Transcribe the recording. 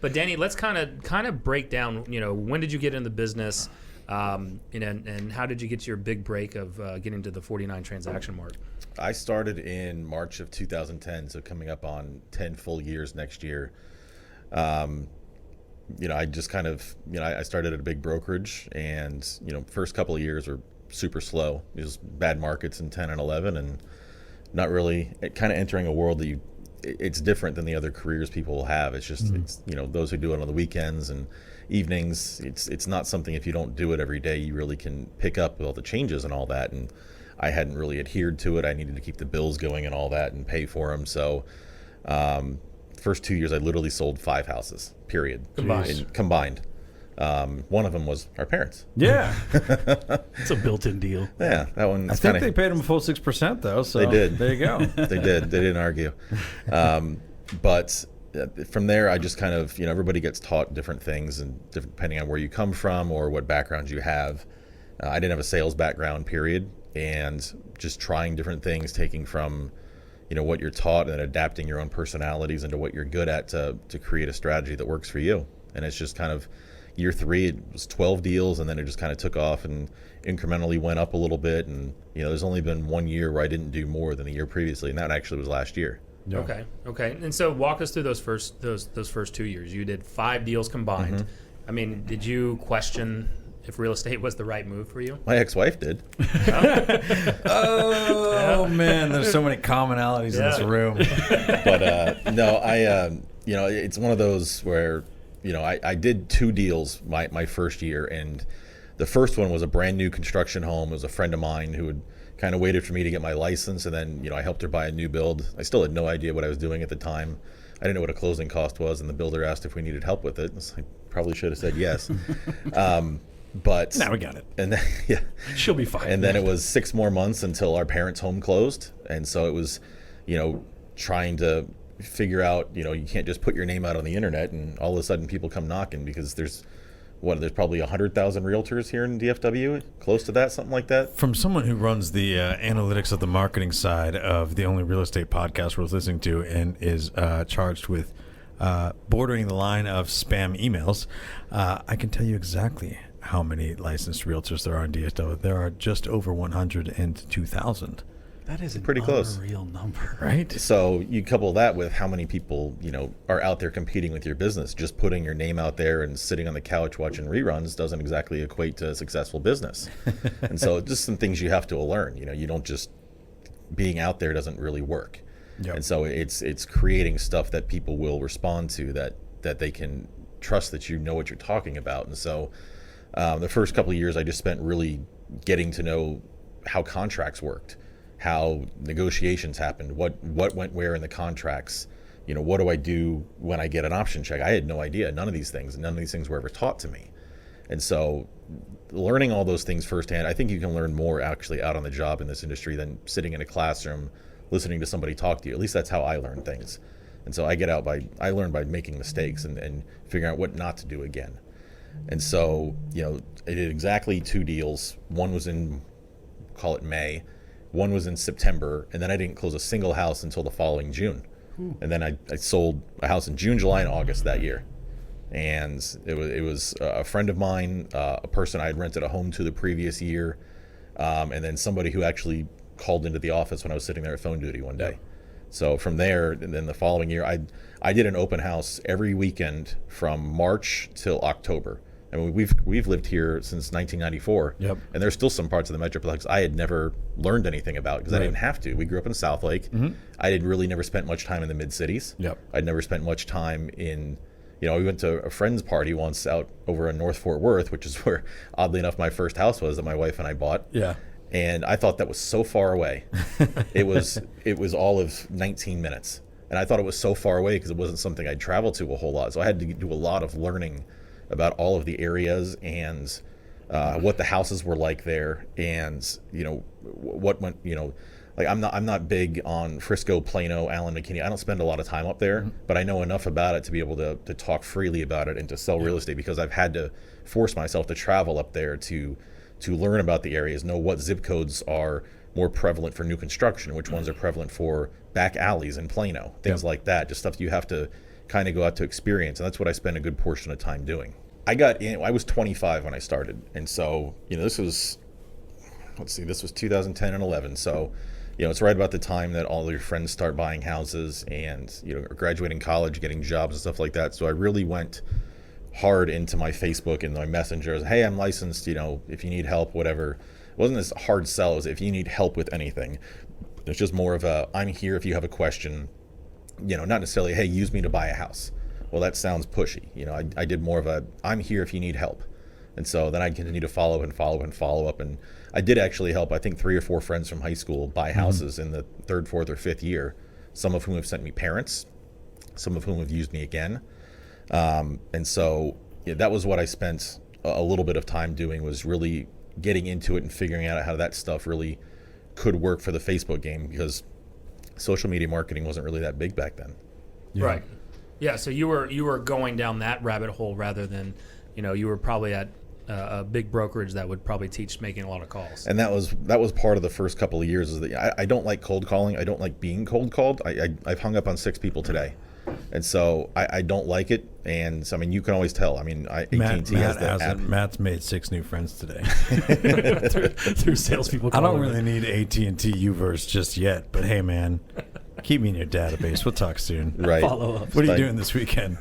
But Danny, let's kind of break down, when did you get in the business, and how did you get your big break of getting to the 49 transaction mark? I started in March of 2010, so coming up on 10 full years next year. I just kind of, I started at a big brokerage, and, first couple of years were super slow. It was bad markets in 10 and 11, and not really kind of entering a world that it's different than the other careers people will have. It's just, it's, those who do it on the weekends and evenings, it's not something, if you don't do it every day, you really can pick up with all the changes and all that. And I hadn't really adhered to it. I needed to keep the bills going and all that and pay for them. So first 2 years, I literally sold 5 houses, period. Combined. One of them was our parents. Yeah. It's a built-in deal. Yeah, that one. I think they paid them a full 6% though. So they did. There you go. They did. They didn't argue. But from there, I just kind of, everybody gets taught different things, and depending on where you come from or what background you have. I didn't have a sales background, period, and just trying different things, taking from, what you're taught and adapting your own personalities into what you're good at to create a strategy that works for you. And it's just kind of year 3, it was 12 deals, and then it just kind of took off and incrementally went up a little bit. And, there's only been 1 year where I didn't do more than the year previously, and that actually was last year. Yeah. Okay. And so walk us through those first 2 years. You did 5 deals combined. I mean, did you question if real estate was the right move for you? My ex-wife did. Oh, man, there's so many commonalities in this room. But no, it's one of those where, I did 2 deals my first year, and the first one was a brand new construction home. It was a friend of mine who had kind of waited for me to get my license, and then, I helped her buy a new build. I still had no idea what I was doing at the time. I didn't know what a closing cost was, and the builder asked if we needed help with it. I probably should have said yes. But now we got it. And then, yeah, she'll be fine. And then it was 6 more months until our parents' home closed, and so it was, trying to figure out, you can't just put your name out on the internet and all of a sudden people come knocking, because there's probably 100,000 realtors here in DFW, close to that, something like that. From someone who runs the analytics of the marketing side of the only real estate podcast we're listening to, and is charged with bordering the line of spam emails, I can tell you exactly how many licensed realtors there are in DFW. There are just over 102,000. That is pretty close. Unreal number, right? So you couple that with how many people, are out there competing with your business. Just putting your name out there and sitting on the couch watching reruns doesn't exactly equate to a successful business. And so just some things you have to learn. You don't just, being out there doesn't really work. Yep. And so it's creating stuff that people will respond to, that they can trust that you know what you're talking about. And so the first couple of years I just spent really getting to know how contracts worked, how negotiations happened, what went where in the contracts, what do I do when I get an option check? I had no idea. None of these things were ever taught to me. And so learning all those things firsthand, I think you can learn more actually out on the job in this industry than sitting in a classroom listening to somebody talk to you. At least that's how I learn things. And so I learn by making mistakes and figuring out what not to do again. And so, I did exactly 2 deals. One was in, call it May. One was in September, and then I didn't close a single house until the following June. And then I sold a house in June, July, and August that year. And it was a friend of mine, a person I had rented a home to the previous year, and then somebody who actually called into the office when I was sitting there at phone duty one day. So from there, and then the following year, I did an open house every weekend from March till October. I mean, we've lived here since 1994, and there's still some parts of the Metroplex I had never learned anything about because I didn't have to. We grew up in South Lake. I had really never spent much time in the mid-cities. I'd never spent much time in, we went to a friend's party once out over in North Fort Worth, which is where, oddly enough, my first house was that my wife and I bought. And I thought that was so far away. It was all of 19 minutes. And I thought it was so far away because it wasn't something I'd travel to a whole lot. So I had to do a lot of learning about all of the areas and what the houses were like there, and what went, like I'm not big on Frisco, Plano, Allen, McKinney. I don't spend a lot of time up there, but I know enough about it to be able to talk freely about it and to sell real estate, because I've had to force myself to travel up there to learn about the areas, know what zip codes are more prevalent for new construction, which ones are prevalent for back alleys in Plano, things like that, just stuff you have to kind of go out to experience. And that's what I spent a good portion of time doing. I was 25 when I started. And so, this was 2010 and 11. So, it's right about the time that all your friends start buying houses and, graduating college, getting jobs and stuff like that. So I really went hard into my Facebook and my messengers. Hey, I'm licensed, if you need help, whatever. It wasn't this hard sell as if you need help with anything. It's just more of I'm here if you have a question, not necessarily, hey, use me to buy a house. Well, that sounds pushy. I did more of I'm here if you need help. And so then I continued to follow up. And I did actually help, I think, 3 or 4 friends from high school buy houses in the 3rd, 4th, or 5th year, some of whom have sent me parents, some of whom have used me again. And so that was what I spent a little bit of time doing, was really getting into it and figuring out how that stuff really could work for the Facebook game, because social media marketing wasn't really that big back then. Yeah. Right. Yeah. So you were going down that rabbit hole rather than, you were probably at a big brokerage that would probably teach making a lot of calls. And that was part of the first couple of years, is that I don't like cold calling. I don't like being cold called. I've hung up on 6 people today. And so I don't like it. And so, you can always tell. AT&T has the app. Matt's made 6 new friends today. through salespeople. I don't really need AT&T Uverse just yet, but hey, man, keep me in your database. We'll talk soon. Right. Follow up. What are you doing this weekend?